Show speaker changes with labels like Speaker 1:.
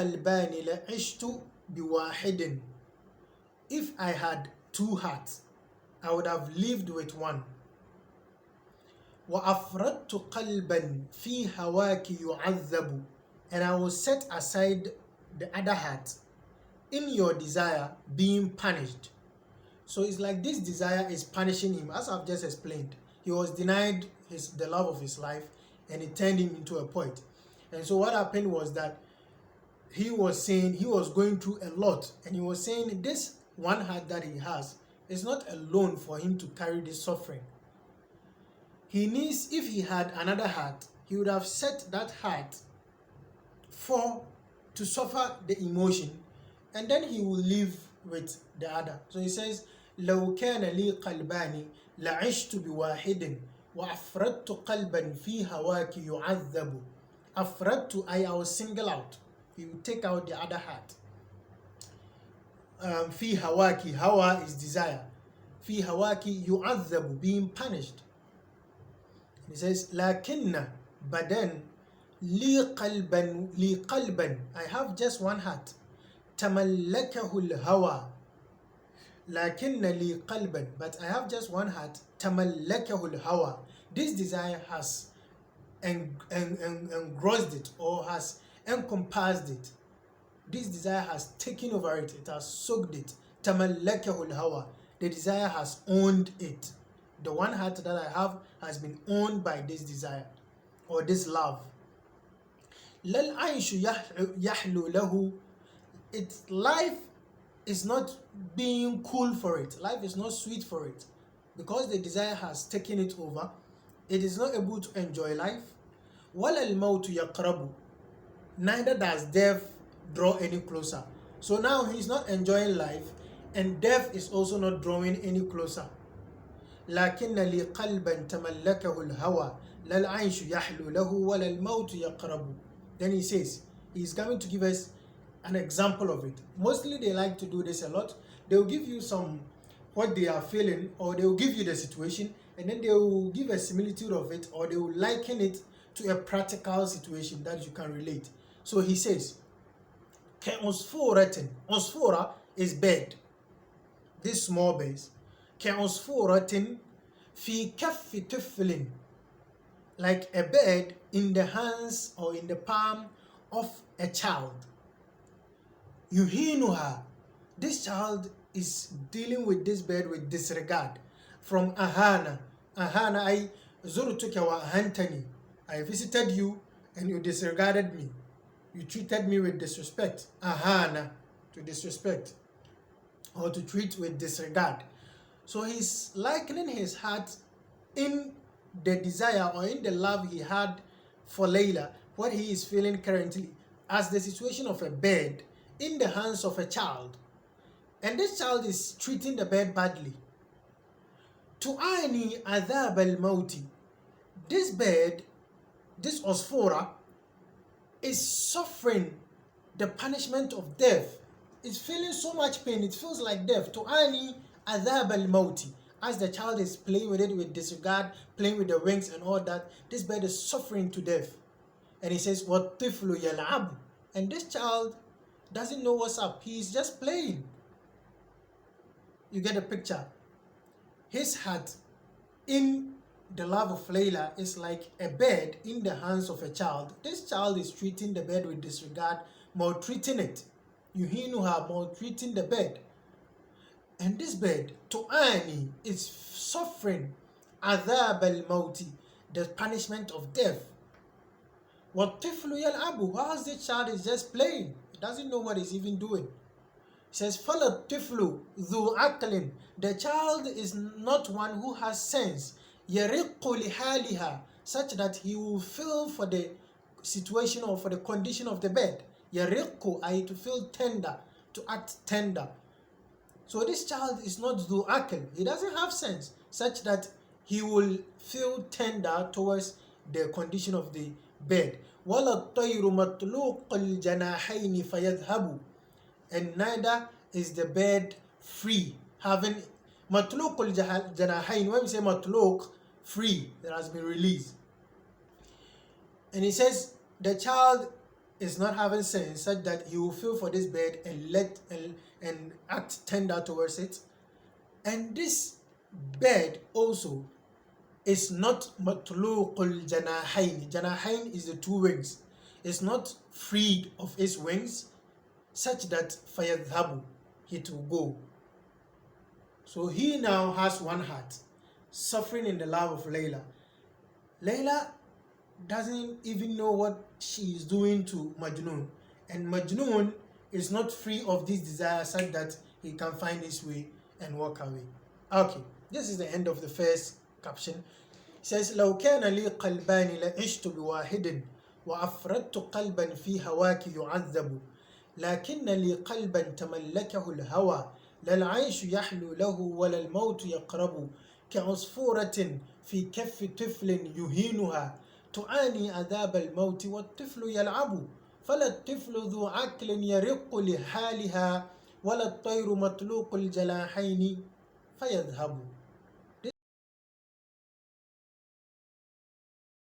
Speaker 1: قلبان لعشت بواحد. If I had two hearts, I would have lived with one. وأفردت قلبا في هواك يعذب. And I will set aside the other heart in your desire being punished. So it's like this desire is punishing him, as I've just explained. He was denied the love of his life, and it turned him into a poet. And so what happened was that he was saying he was going through a lot, and he was saying this one heart that he has is not alone for him to carry this suffering. He needs, if he had another heart, he would have set that heart to suffer the emotion, and then he will live with the other. So he says, لو كان لي قلبان لعشت بواحد وأفردت قلبا في هواك يعذب. أفردت, I will single out. He will take out the other heart. في هواك, hawa is desire. في هواك يعذب, being punished. He says, لكن, but then, لي قلبا, I have just one heart. تملكه الهوى. لكن لي قلبا, but I have just one heart. تملكه الهوى. This desire has engrossed it, or has encompassed it. This desire has taken over it. It has soaked it. تملكه الهوى. The desire has owned it. The one heart that I have has been owned by this desire, or this love. العيش يحلو له. Its life is not being cool for it. Life is not sweet for it. Because the desire has taken it over, it is not able to enjoy life. ولا الموت يقرب. Neither does death draw any closer. So now he is not enjoying life, and death is also not drawing any closer. لكن لي قلبا تملكه الهوى لا العيش يحلو له ولا الموت يقرب. Then he says, he's going to give us an example of it. Mostly they like to do this a lot. They will give you what they are feeling, or they will give you the situation, and then they will give a similitude of it, or they will liken it to a practical situation that you can relate. So he says, كعصفورة. عصفورة is bird. This small birds. كعصفورة في كف طفل. Like a bird in the hands or in the palm of a child. يهينها. This child is dealing with this bird with disregard. From ahana. Ahana, I زرتك وأهنتني. I visited you and you disregarded me. You treated me with disrespect. Ahana, to disrespect, or to treat with disregard. So he's likening his heart in the desire, or in the love he had for Layla, what he is feeling currently, as the situation of a bird in the hands of a child. And this child is treating the bird badly. عاني عذاب الموت. This bird, this عصفورة, is suffering the punishment of death. It's feeling so much pain, it feels like death. عاني عذاب الموت. As the child is playing with it with disregard, playing with the wings and all that, this bird is suffering to death. And he says, والطفل يلعب. And this child doesn't know what's up. He's just playing. You get the picture. His heart in the love of Layla is like a bird in the hands of a child. This child is treating the bird with disregard, maltreating it. Yuhinuha, maltreating the bird. And this bird, Tu'ani, is suffering عذاب الموت, the punishment of death. والطفل يلعب, whilst the child is just playing. He doesn't know what he's even doing. He says, فَالطفل ذو عقل. The child is not one who has sense. يرق لحالها, such that he will feel for the situation or for the condition of the bird. يرق, I to feel tender, to act tender. So this child is not ذو عقل. He doesn't have sense, such that he will feel tender towards the condition of the bird. ولا الطير مطلوق الجناحين فيذهب. And neither is the bird free, having مطلوق الجناحين. When we say مطلوق, free, that has been released. And he says the child is not having sense such that he will feel for this bird and act tender towards it. And this bird also is not مطلوق الجناحين. Janahain is the two wings. It's not freed of its wings such that فيذهب, it will go. So he now has one heart, suffering in the love of Layla. Layla doesn't even know what she is doing to Majnun, and Majnun is not free of this desire such that he can find his way and walk away. Okay, this is the end of the first caption. It says لو كان لي قلبان لعشت بواحد وأفردت قلبا في هواك يعذب لكن لي قلبا تملكه الهوى العيش يحلو له ولا الموت يقرب كعصفورة في كف طفل يهينها تعاني عذاب الموت والطفل يلعب فلا الطفل ذو عقل يرق لحالها ولا الطير مطلوق الجناحين فيذهب.